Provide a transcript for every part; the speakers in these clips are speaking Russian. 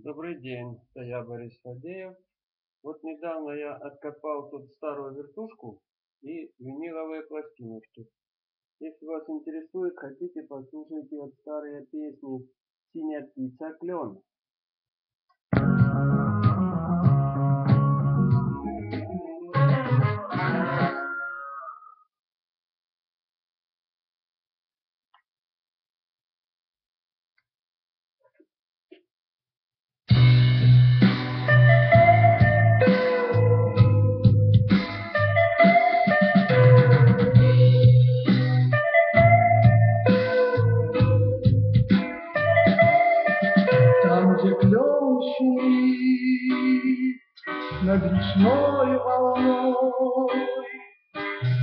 Добрый день, это я, Борис Фадеев. Вот недавно я откопал тут старую вертушку и виниловые пластиночки. Если вас интересует, хотите, послушайте вот старые песни «Синяя птица, клен». Там, где клен шумит над речной волной,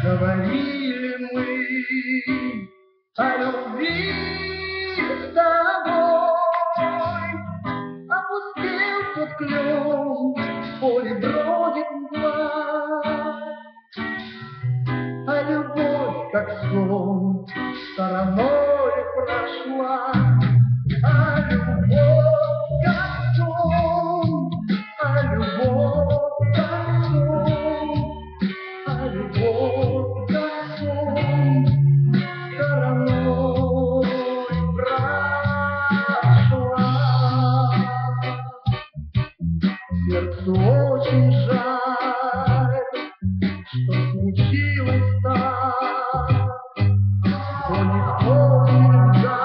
говорили мы о любви с тобой. Опустел тот клен, в поле бродит мгла, а любовь, как сон, стороной прошла. А любовь, как сон, а любовь, как сон, а любовь, как сон, стороной прошла. Сердцу очень жаль, что случилось так, но не вспомнить жаль.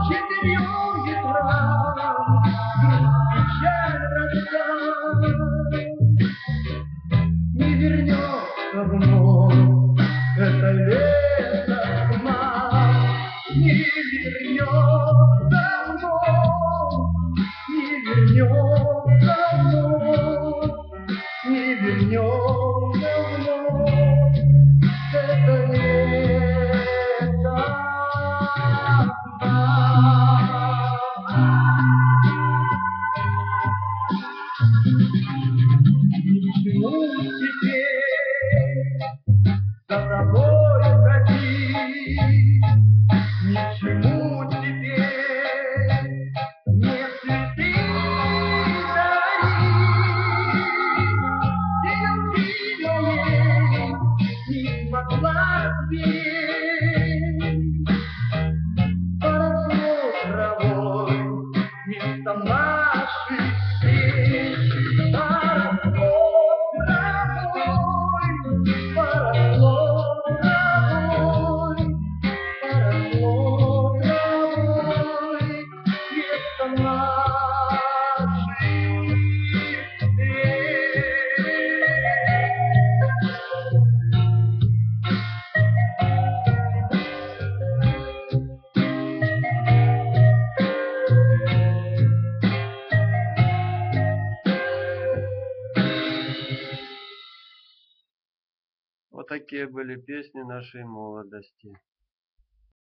Четырем ветрам печаль рождает, не вернется вновь это лето к нам, не вернется вновь, не вернется вновь, не вернется вновь это лето. Ничему теперь за тобой ходить, ничему теперь не цветы дарить. И любви моей не смогла спеть, поросло травой вместо наших встреч. Поросло травой, поросло травой, поросло травой вместо наших встреч. Вот такие были песни нашей молодости.